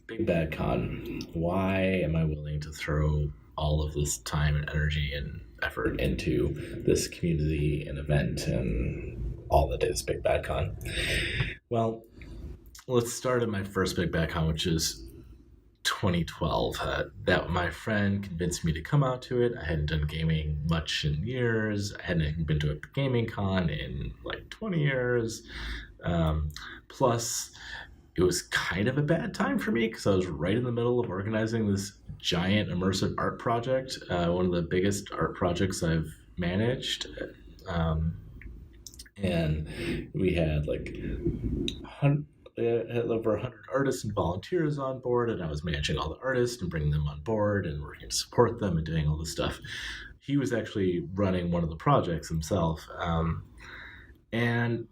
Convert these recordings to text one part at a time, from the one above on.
Big Bad Con. Why am I willing to throw all of this time and energy and effort into this community and event and all that is Big Bad Con? Well, let's start at my first Big Bad Con, which is 2012. That my friend convinced me to come out to it. I hadn't done gaming much in years. I hadn't been to a gaming con in like 20 years. Plus, it was kind of a bad time for me because I was right in the middle of organizing this giant immersive art project, one of the biggest art projects I've managed. Um, and we had like had over 100 artists and volunteers on board, and I was managing all the artists and bringing them on board and working to support them and doing all this stuff. He was actually running one of the projects himself. And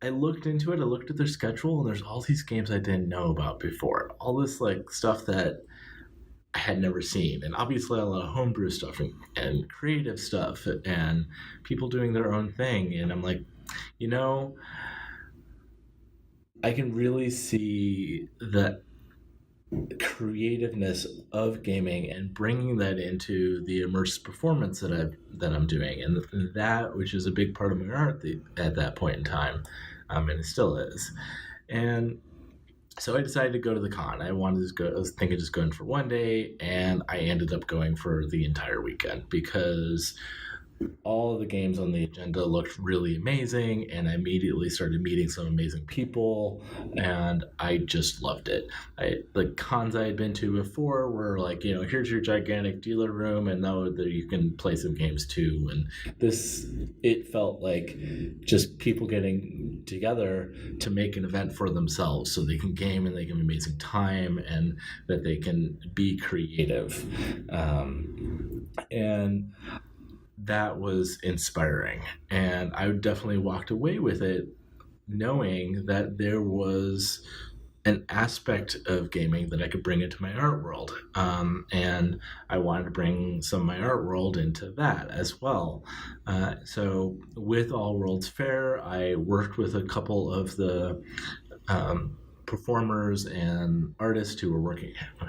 I looked into it. I looked at their schedule, and there's all these games I didn't know about before. All this like stuff that I had never seen, and obviously a lot of homebrew stuff and creative stuff, and people doing their own thing. And I'm like, you know, I can really see the creativeness of gaming and bringing that into the immersive performance that I'm doing, and that which is a big part of my art at that point in time, and it still is. And so I decided to go to the con. I wanted to go. I was thinking just going for one day, and I ended up going for the entire weekend because all of the games on the agenda looked really amazing, and I immediately started meeting some amazing people, and I just loved it. The cons I had been to before were like, here's your gigantic dealer room, and now you can play some games too. And it felt like just people getting together to make an event for themselves so they can game and they can have amazing time and that they can be creative. And that was inspiring, and I definitely walked away with it knowing that there was an aspect of gaming that I could bring into my art world, and I wanted to bring some of my art world into that as well. So with All Worlds Fair, I worked with a couple of the performers and artists who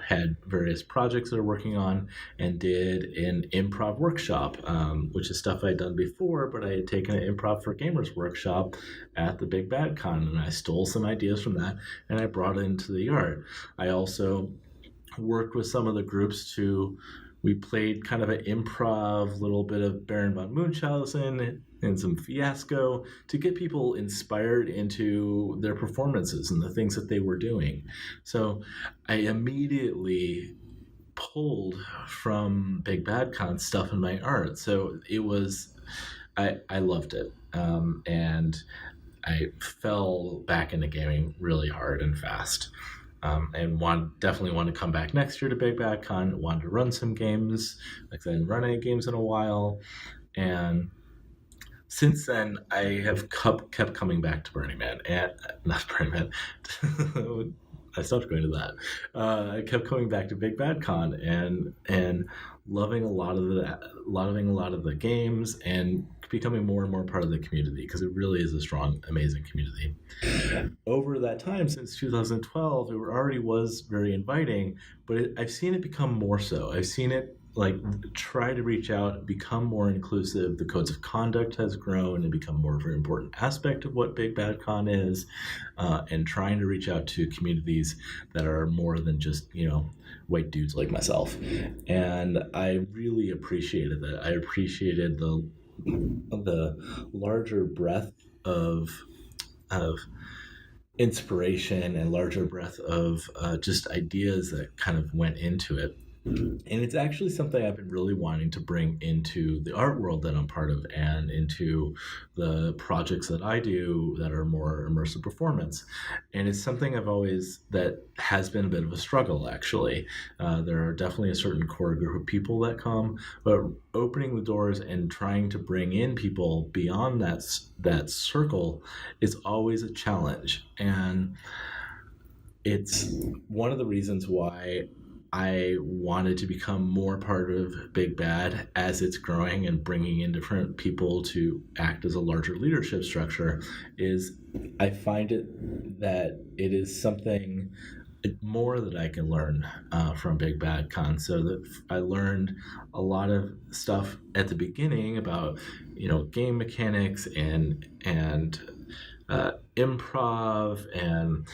had various projects that are working on, and did an improv workshop, which is stuff I'd done before, but I had taken an improv for gamers workshop at the Big Bad Con, and I stole some ideas from that and I brought it into the art. I also worked with some of the groups we played kind of an improv, little bit of Baron von Munchausen and some Fiasco to get people inspired into their performances and the things that they were doing. So I immediately pulled from Big Bad Con stuff in my art. So I loved it. And I fell back into gaming really hard and fast. And definitely want to come back next year to Big Bad Con. Want to run some games. Like I hadn't run any games in a while, and since then I have kept coming back to Burning Man, and not Burning Man. I stopped going to that. I kept coming back to Big Bad Con and loving a lot of the games and becoming more and more part of the community because it really is a strong, amazing community. Over that time, since 2012, it already was very inviting, but I've seen it become more so. I've seen it like try to reach out, become more inclusive. The codes of conduct has grown and become more of an important aspect of what Big Bad Con is, and trying to reach out to communities that are more than just white dudes like myself. And I really appreciated that. I appreciated the larger breadth of inspiration and larger breadth of just ideas that kind of went into it. And it's actually something I've been really wanting to bring into the art world that I'm part of and into the projects that I do that are more immersive performance. And it's something that has been a bit of a struggle, actually. There are definitely a certain core group of people that come, but opening the doors and trying to bring in people beyond that circle is always a challenge. And it's one of the reasons why I wanted to become more part of Big Bad as it's growing and bringing in different people to act as a larger leadership structure. Is I find that it is something more that I can learn from Big Bad Con. So that I learned a lot of stuff at the beginning about, game mechanics and improv and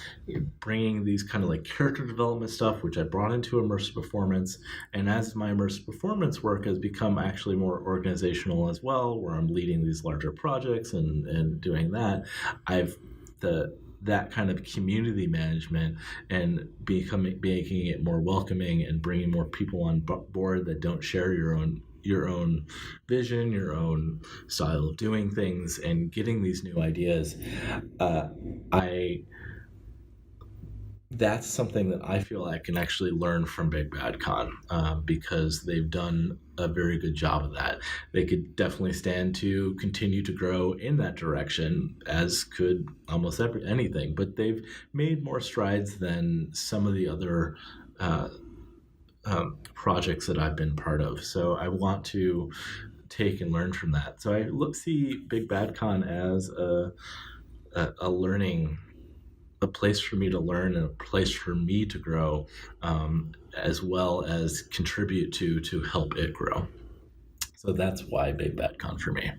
bringing these kind of like character development stuff, which I brought into immersive performance. And as my immersive performance work has become actually more organizational as well, where I'm leading these larger projects and doing that, I've that kind of community management and making it more welcoming and bringing more people on board that don't share your own vision, your own style of doing things, and getting these new ideas. I That's something that I feel I can actually learn from Big Bad Con, because they've done a very good job of that. They could definitely stand to continue to grow in that direction, as could almost anything, but they've made more strides than some of the other projects that I've been part of. So I want to take and learn from that. So I see Big Bad Con as a learning, a place for me to learn and a place for me to grow, as well as contribute to help it grow. So that's why Big Bad Con for me.